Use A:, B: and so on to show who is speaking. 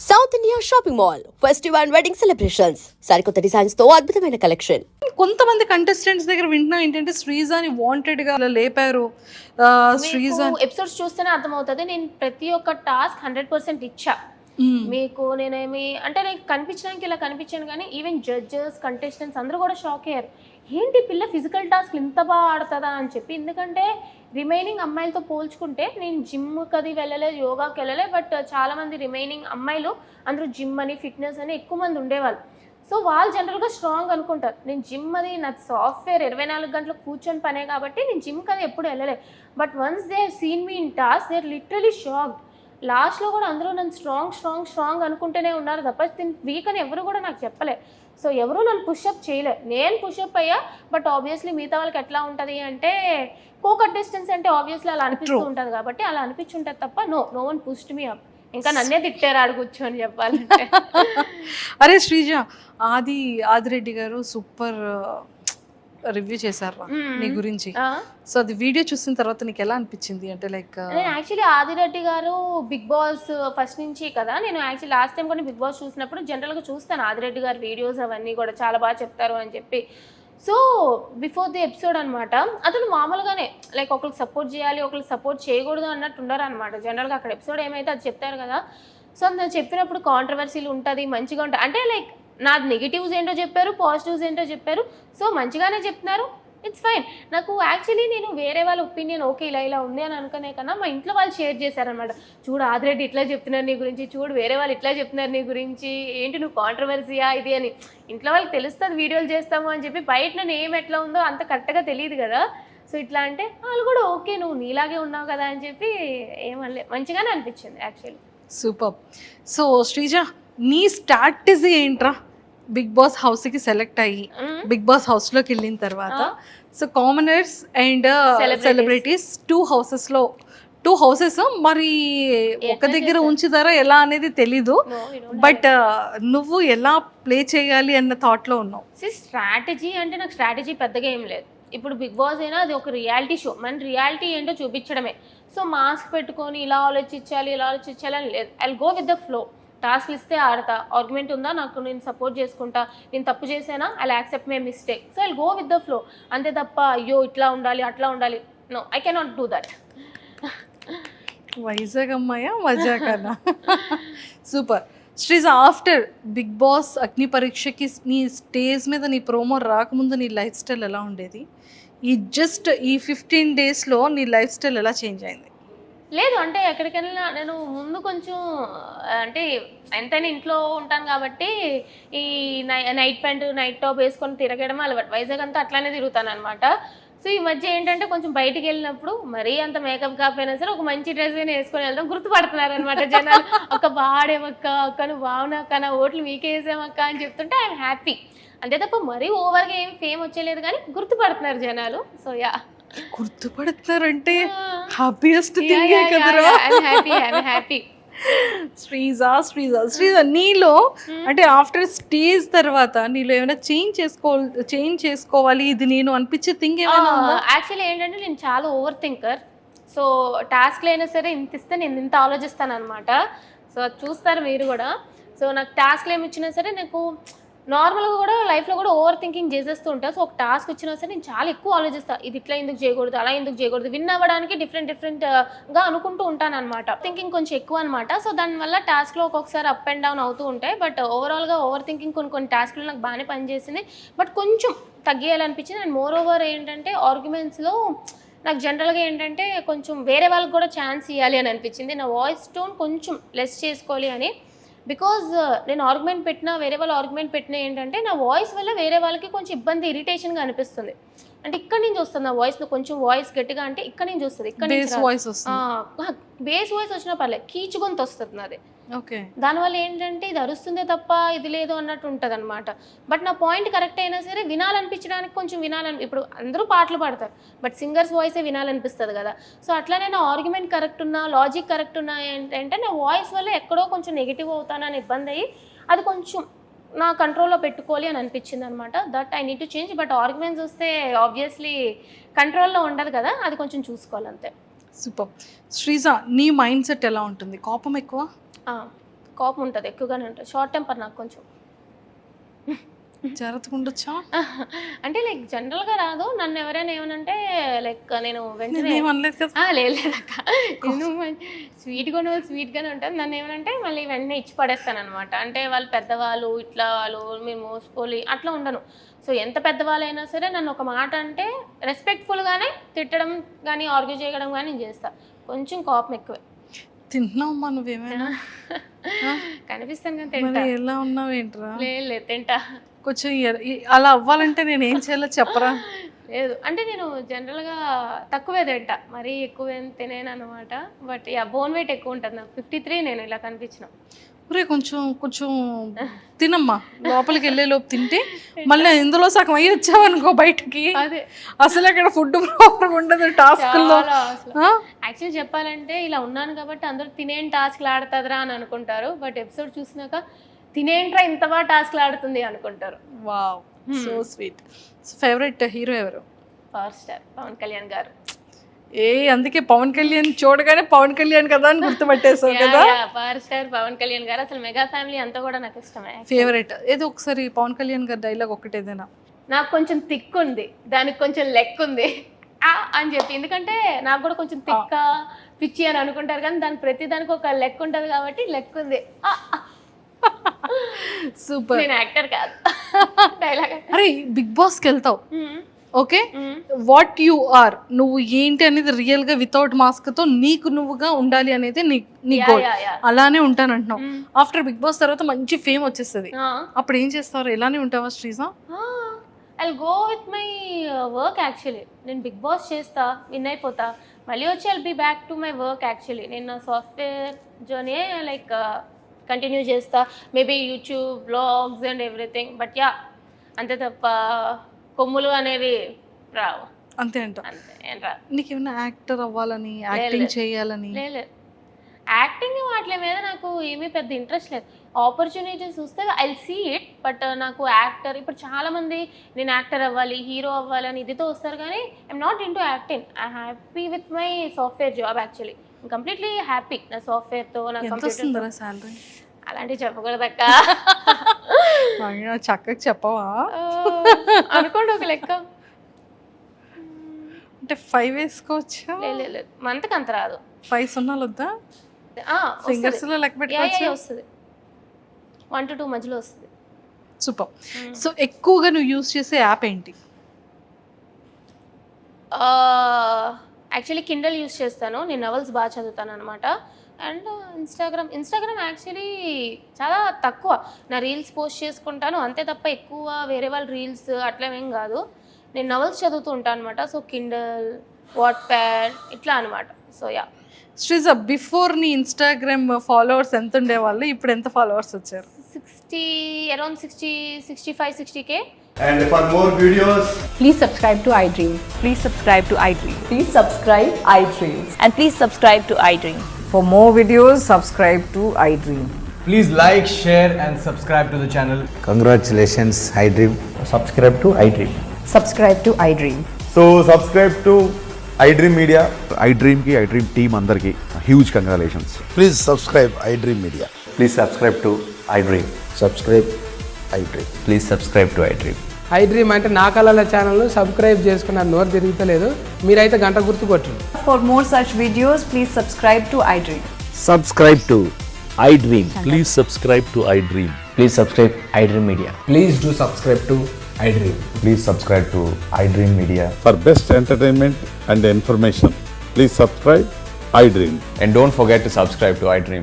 A: South India shopping mall festival and wedding celebrations సరికొత్త designs తో అద్భుతమైన కలెక్షన్.
B: కొంతమంది కంటెస్టెంట్స్ దగ్గర వింటున్నా ఏంటంటే శ్రీజాని వాంటెడ్ గా లేపారు. శ్రీజా
C: ఎపిసోడ్స్ చూస్తేనే అర్థమవుతుంది. నేను ప్రతి ఒక్క టాస్క్ 100% ఇచ్చా మీకు. నేనేమి అంటే నాకు కనిపించడానికి ఇలా కనిపించాను, కానీ ఈవెన్ జడ్జెస్ కంటెస్టెంట్స్ అందరూ కూడా షాక్ అయ్యారు. ఏంటి పిల్ల ఫిజికల్ టాస్క్ ఇంత బాగా ఆడుతుందా అని చెప్పి. ఎందుకంటే రిమైనింగ్ అమ్మాయిలతో పోల్చుకుంటే నేను జిమ్కి అది వెళ్ళలేదు, యోగాకి వెళ్ళలేదు. బట్ చాలామంది రిమైనింగ్ అమ్మాయిలు అందరూ జిమ్ అని ఫిట్నెస్ అని ఎక్కువ మంది ఉండేవాళ్ళు. సో వాళ్ళు జనరల్గా స్ట్రాంగ్ అనుకుంటారు. నేను జిమ్ అది నా సాఫ్ట్వేర్ 24 గంటలు కూర్చొని పనే కాబట్టి నేను జిమ్కి అది ఎప్పుడు వెళ్ళలేదు. But once they seen me in task they are literally shocked. లాస్ట్లో కూడా అందరూ నన్ను స్ట్రాంగ్ స్ట్రాంగ్ స్ట్రాంగ్ అనుకుంటూనే ఉన్నారు తప్ప వీక్ అని ఎవరు కూడా నాకు చెప్పలే. సో ఎవరు నన్ను పుషప్ చేయలే, నేను పుషప్ అయ్యా. బట్ ఆబ్వియస్లీ మిగతా వాళ్ళకి ఎట్లా ఉంటుంది అంటే కో కంటెస్టెంట్స్ అంటే ఆబ్వియస్లీ అలా అనిపిస్తూ ఉంటుంది కాబట్టి అలా అనిపించుంటుంది తప్ప no one pushed me up. ఇంకా నన్నే తిట్టారు ఆడు కూర్చొని చెప్పాలంటే.
B: అరే శ్రీజ, ఆదిరెడ్డి గారు సూపర్ రివ్యూ చేశారు నీ గురించి. సో అది వీడియో చూసిన తర్వాత నీకు ఎలా అనిపించింది? అంటే లైక్
C: నేను యాక్చువల్లీ ఆదిరెడ్డి గారు బిగ్ బాస్ ఫస్ట్ నుంచి కదా, నేను యాక్చువల్లీ లాస్ట్ టైం కూడా బిగ్ బాస్ చూసినప్పుడు జనరల్గా చూస్తాను ఆదిరెడ్డి గారి వీడియోస్ అవన్నీ కూడా చాలా బాగా చెప్తారు అని చెప్పి. సో బిఫోర్ ది ఎపిసోడ్ అనమాట అతను మామూలుగానే లైక్ ఒకరికి సపోర్ట్ చేయాలి ఒకరికి సపోర్ట్ చేయకూడదు అన్నట్టు ఉండరు అనమాట. జనరల్గా అక్కడ ఎపిసోడ్ ఏమైతే అది చెప్తారు కదా. సో నేను చెప్పినప్పుడు కాంట్రవర్సీలు ఉంటుంది, మంచిగా ఉంటుంది. అంటే లైక్ నాది నెగిటివ్స్ ఏంటో చెప్పారు, పాజిటివ్స్ ఏంటో చెప్పారు. సో మంచిగానే చెప్తున్నారు, ఇట్స్ ఫైన్. నాకు యాక్చువల్లీ నేను వేరే వాళ్ళ ఒపీనియన్ ఓకే ఇలా ఉంది అని అనుకునే కన్నా మా ఇంట్లో వాళ్ళు షేర్ చేశారనమాట. చూడు ఆదిరెడ్డి ఇట్లా చెప్తున్నారు నీ గురించి, చూడు వేరే వాళ్ళు ఇట్లా చెప్తున్నారు నీ గురించి, ఏంటి నువ్వు కాంట్రవర్సీయా ఇది అని. ఇంట్లో వాళ్ళకి తెలుస్తుంది వీడియోలు చేస్తాము అని చెప్పి. బయట నేను ఏం ఎట్లా ఉందో అంత కరెక్ట్గా తెలియదు కదా. సో ఇట్లా అంటే వాళ్ళు కూడా ఓకే నువ్వు నీలాగే ఉన్నావు కదా అని చెప్పి ఏమనలే, మంచిగానే అనిపించింది యాక్చువల్లీ.
B: సూపర్. సో శ్రీజ, నీ స్ట్రాటజీ ఏంట్రా బిగ్ బాస్ హౌస్కి సెలెక్ట్ అయ్యి బిగ్ బాస్ హౌస్లోకి వెళ్ళిన తర్వాత? So commoners and celebrities two houses మరి ఒక దగ్గర ఉంచుతారా ఎలా అనేది తెలీదు. బట్ నువ్వు ఎలా ప్లే చేయాలి అన్న థాట్లో ఉన్నావు.
C: స్ట్రాటజీ అంటే నాకు స్ట్రాటజీ పెద్దగా ఏం లేదు. ఇప్పుడు బిగ్ బాస్ అయినా అది ఒక రియాలిటీ షో, మన రియాలిటీ ఏంటో చూపించడమే. సో మాస్క్ పెట్టుకొని ఇలా ఆలోచించాలి అని లేదు. I go with the flow. టాస్క్లు ఇస్తే ఆడతా, ఆర్గ్యుమెంట్ ఉందా నాకు నేను సపోర్ట్ చేసుకుంటా, నేను తప్పు చేసేనా I accept my mistake. So I go with the flow అంతే తప్ప అయ్యో ఇట్లా ఉండాలి అట్లా ఉండాలి, no I cannot do that.
B: Vizag అమ్మాయా మజాకనా? Super. Sreeja, after Bigg Boss అగ్ని పరీక్షకి నీ స్టేజ్ మీద నీ ప్రోమో రాకముందు నీ లైఫ్ స్టైల్ ఎలా ఉండేది? ఈ 15 డేస్లో నీ లైఫ్ స్టైల్ ఎలా చేంజ్ అయింది?
C: లేదు అంటే ఎక్కడికెళ్ళినా నేను ముందు కొంచెం అంటే ఎంతైనా ఇంట్లో ఉంటాను కాబట్టి ఈ నైట్ ప్యాంట్ నైట్ టాప్ వేసుకొని తిరగడం అలవాటు. వైజాగ్ అంతా అట్లానే తిరుగుతాను అనమాట. సో ఈ మధ్య ఏంటంటే కొంచెం బయటికి వెళ్ళినప్పుడు మరీ అంత మేకప్ కాకపోయినా సరే ఒక మంచి డ్రెస్ అయినా వేసుకొని వెళ్దాం, గుర్తుపడుతున్నారు అనమాట జనాలు. అక్క బాడేమక్క, అక్క నువ్వు బాగున్నాక నా ఓట్లు మీకే వేసామక్క అని చెప్తుంటే ఐఎమ్ హ్యాపీ. అంతే తప్ప మరీ ఓవర్గా ఏం ఫేమ్ వచ్చేలేదు కానీ గుర్తుపడుతున్నారు జనాలు. సో యా,
B: గుర్తుపడుతున్నారంటే హ్యాపీయెస్ట్ థింగ్ కదరా.
C: హ్యాపీ.
B: శ్రీజ, నీలో అంటే ఆఫ్టర్ స్టేజ్ తర్వాత నీలో ఏమైనా చేంజ్ చేసుకోవాలి ఇది నేను అనిపించే థింగ్ ఏమైనా?
C: యాక్చువల్లీ ఏంటంటే నేను చాలా ఓవర్ థింకర్. సో టాస్క్లు అయినా సరే ఇంత ఇస్తే నేను ఇంత ఆలోచిస్తాను అనమాట. సో అది చూస్తారు మీరు కూడా. సో నాకు టాస్క్లు ఏమి ఇచ్చినా సరే నాకు నార్మల్గా కూడా లైఫ్లో కూడా ఓవర్ థింకింగ్ చేసేస్తూ ఉంటాను. సో ఒక టాస్క్ వచ్చినా సరే నేను చాలా ఎక్కువ ఆలోచిస్తాను, ఇది ఇట్లా ఎందుకు చేయకూడదు అలా ఎందుకు చేయకూడదు, విన్ అవ్వడానికి డిఫరెంట్గా అనుకుంటూ ఉంటాను అనమాట. థింకింగ్ కొంచెం ఎక్కువ అనమాట. సో దానివల్ల టాస్క్లో ఒక్కొక్కసారి అప్ అండ్ డౌన్ అవుతూ ఉంటాయి. బట్ ఓవరాల్గా ఓవర్ థింకింగ్ కొన్ని టాస్క్లు నాకు బాగానే పనిచేసింది. బట్ కొంచెం తగ్గియాలనిపించింది. అండ్ మోర్ ఓవర్ ఏంటంటే ఆర్గ్యుమెంట్స్లో నాకు జనరల్గా ఏంటంటే కొంచెం వేరే వాళ్ళకి కూడా ఛాన్స్ ఇవ్వాలి అని అనిపించింది. నా వాయిస్ టోన్ కొంచెం లెస్ చేసుకోవాలి అని. బికాజ్ నేను ఆర్గ్యుమెంట్ పెట్టినా వేరే వాళ్ళు ఆర్గ్యుమెంట్ పెట్టినా ఏంటంటే నా వాయిస్ వల్ల వేరే వాళ్ళకి కొంచెం ఇబ్బంది ఇరిటేషన్గా అనిపిస్తుంది. అంటే ఇక్కడ నుంచి వస్తుంది నా వాయిస్, కొంచెం వాయిస్ గట్టిగా అంటే ఇక్కడ నుంచి వస్తుంది, ఇక్కడ నుంచి బేస్ వాయిస్ వచ్చినా పర్లేదు, కీచుగొంతు వస్తుంది నాది.
B: ఓకే,
C: దానివల్ల ఏంటంటే ఇది అరుస్తుందే తప్ప ఇది లేదు అన్నట్టు ఉంటుంది అనమాట. బట్ నా పాయింట్ కరెక్ట్ అయినా సరే వినాలనిపించడానికి కొంచెం ఇప్పుడు అందరూ పాటలు పాడతారు బట్ సింగర్స్ వాయిసే వినాలనిపిస్తుంది కదా. సో అట్లానే నా ఆర్గ్యుమెంట్ కరెక్ట్ ఉన్నా లాజిక్ కరెక్ట్ ఉన్నా ఏంటంటే నా వాయిస్ వల్ల ఎక్కడో కొంచెం నెగిటివ్ అవుతానని ఇబ్బంది అయ్యి అది కొంచెం నా కంట్రోల్లో పెట్టుకోవాలి అని అనిపించింది అనమాట. That I need to change. But arguments వస్తే ఆబ్వియస్లీ కంట్రోల్లో ఉండదు కదా, అది కొంచెం చూసుకోవాలి అంతే.
B: సూపర్. శ్రీజ, నీ మైండ్ సెట్ ఎలా ఉంటుంది? కోపం ఎక్కువ?
C: కోపం ఉంటుంది, ఎక్కువగానే ఉంటుంది. షార్ట్ టెంపర్ నాకు కొంచెం.
B: జాగ్రత్తగా ఉండొచ్చా?
C: అంటే లైక్ జనరల్గా రాదు. నన్ను ఎవరైనా ఏమనంటే లైక్ నేను వెంటనే
B: ఏమనలేదు కదా.
C: లేదక్క, నేను స్వీట్గానే ఉంటాను. నన్ను ఏమనంటే మళ్ళీ వెంటనే ఇచ్చి పడేస్తాను అనమాట. అంటే వాళ్ళు పెద్దవాళ్ళు, ఇట్లా వాళ్ళు మీరు మోసుకోలి అట్లా ఉండను. సో ఎంత పెద్దవాళ్ళైనా సరే నన్ను ఒక మాట అంటే రెస్పెక్ట్ఫుల్గానే తిట్టడం కానీ ఆర్గ్యూ చేయడం కానీ నేను చేస్తాను. కొంచెం కోపం ఎక్కువే.
B: తింటున్నావమ్మా నువ్వేమైనా?
C: కనిపిస్తాను కానీ తింటా.
B: ఎలా ఉన్నావు ఏంట్రా?
C: లేదు తింటా.
B: కొంచెం అలా అవ్వాలంటే నేను ఏం చేయాలో చెప్పరా?
C: లేదు అంటే నేను జనరల్గా తక్కువే తింటా, మరీ ఎక్కువ ఏం తినేను అనమాట. బట్ బోన్ వెయిట్ ఎక్కువ ఉంటుంది నాకు. 53 నేను ఇలా కనిపించిన.
B: ఒరే కొంచెం కొంచెం తినమ్మా, లోపలికి వెళ్ళే లోపు తింటే మళ్ళీ ఇందులో సగం అయ్యి వచ్చావనుకో బయటకి,
C: అదే
B: అసలు అక్కడ ఫుడ్ ప్రాబ్లం ఉండదు టాస్క్లో.
C: యాక్చువల్లీ చెప్పాలంటే ఇలా ఉన్నాను కాబట్టి అందరూ తినేం టాస్క్లు ఆడుతుందిరా అని అనుకుంటారు. బట్ ఎపిసోడ్ చూసినాక తినేంట్రా ఇంత బాగా టాస్క్లు ఆడుతుంది అనుకుంటారు.
B: Wow, so sweet. Favourite hero ఎవరు?
C: పవర్ స్టార్ పవన్ కళ్యాణ్ గారు.
B: అందుకే పవన్ కళ్యాణ్ చూడగానే పవన్ కళ్యాణ్ కదా అని గుర్తుపట్టేసావు కదా.
C: పవర్ స్టార్ పవన్ కళ్యాణ్ గారు. అసలు మెగా ఫ్యామిలీ అంతా కూడా నాకు ఇష్టమే.
B: ఫేవరెట్ ఏదో ఒకసారి పవన్ కళ్యాణ్ గారి డైలాగ్ ఒకటి ఏదైనా.
C: నాకు కొంచెం థిక్ ఉంది, దానికి కొంచెం లెక్ ఉంది అని చెప్పి. ఎందుకంటే నాకు కూడా కొంచెం థిక్క పిచ్చి అని అనుకుంటారు, కానీ దాని ప్రతి దానికి ఒక లెక్ ఉంటుంది కాబట్టి లెక్ ఉంది.
B: సూపర్.
C: నేను యాక్టర్ కాదు, డైలాగ్.
B: అరే బిగ్ బాస్కి వెళ్తావు, ఓకే, వాట్ యు ఆర్, నువ్వు ఏంటి అనేది రియల్ గా వితౌట్ మాస్క్ తో నీకు నువ్వుగా ఉండాలి అనేది నీ గోల్. అలానే ఉంటానంటున్నావు. ఆఫ్టర్ బిగ్ బాస్ తర్వాత మంచి ఫేమ్ వచ్చేస్తుంది, అప్పుడు ఏం చేస్తారు? ఎలానే ఉంటావా Sreeja?
C: I go with my work. Actually నేను బిగ్ బాస్ చేస్తా, విన్ అయిపోతా, మళ్ళీ వచ్చి I'll be back to my work. Actually నేను సాఫ్ట్వేర్ జర్నీ లైక్ కంటిన్యూ చేస్తా, maybe YouTube blogs and everything. But yeah, అంతే తప్ప కొమ్ములు అనేవి రావు.
B: అంతే అంట.
C: అంతే ఏం రా.
B: నీకేమైనా యాక్టర్ అవ్వాలని, యాక్టింగ్ చేయాలని?
C: లేదు, యాక్టింగ్ వాటి మీద నాకు ఏమీ పెద్ద ఇంట్రెస్ట్ లేదు. ఆపర్చునిటీస్ చూస్తే ఐ సీ ఇట్. బట్ నాకు యాక్టర్, ఇప్పుడు చాలా మంది నేను యాక్టర్ అవ్వాలి, హీరో అవ్వాలి అని ఇదితో వస్తారు, కానీ I'm not in to acting. I happy with my software job. Actually completely happy నా సాఫ్ట్వేర్తో. నా కంప్యూటర్
B: సాలరీ
C: అలాంటివి చెప్పకూడదక్క.
B: చక్కగా చెప్పవా?
C: అనుకోండి ఒక లెక్క.
B: అంటే 5 వేసుకోవచ్చా?
C: లేదు, మంత్కి అంత రాదు.
B: 5 సున్నాలు వద్దా? ఫింగర్స్ లో లెక్క పెట్టుకోవచ్చు.
C: వస్తుంది, 1 to 2 మధ్యలో వస్తుంది.
B: సూపర్. సో ఎక్కువగా నువ్వు యూజ్ చేసే యాప్ ఏంటి?
C: యాక్చువల్లీ కిండల్ యూజ్ చేస్తాను, నేను నవల్స్ బాగా చదువుతాను అనమాట. అండ్ ఇన్స్టాగ్రామ్ యాక్చువల్లీ చాలా తక్కువ. నా రీల్స్ పోస్ట్ చేసుకుంటాను అంతే తప్ప ఎక్కువ వేరే వాళ్ళ రీల్స్ అట్లేమేం కాదు. నేను నవల్స్ చదువుతూ ఉంటాను అనమాట. సో కిండల్, వాట్ప్యాడ్ ఇట్లా అనమాట. So yeah.
B: శ్రీజ, బిఫోర్ నీ ఇన్స్టాగ్రామ్ ఫాలోవర్స్ ఎంత ఉండేవాళ్ళు, ఇప్పుడు ఎంత ఫాలోవర్స్ వచ్చారు?
C: 65-60K.
D: And for more videos,
E: Please subscribe to iDream.
F: Please subscribe to iDream.
E: Please subscribe iDream.
F: And please subscribe to iDream.
E: For more videos, subscribe to iDream.
D: please like, share and subscribe to the channel.
G: Congratulations, iDream. Subscribe to iDream.
E: Subscribe to iDream.
D: So subscribe to iDream Media.
H: iDream team andarki huge congratulations.
G: Please subscribe iDream Media.
H: Please subscribe to iDream.
G: Subscribe iDream.
H: Please subscribe to iDream.
I: iDream అంటే నా కళల ఛానల్ను subscribe చేసుకున్న నోరు తిరుగుతలేదు, మీరైతే గంట గుర్తు కొట్టండి.
F: For more such videos, please subscribe to iDream.
G: Subscribe to iDream.
H: Please subscribe to iDream.
G: Please subscribe iDream Media.
I: Please do subscribe to iDream.
H: Please subscribe to iDream Media.
J: For best entertainment and information, please subscribe iDream.
H: And don't forget to subscribe to iDream.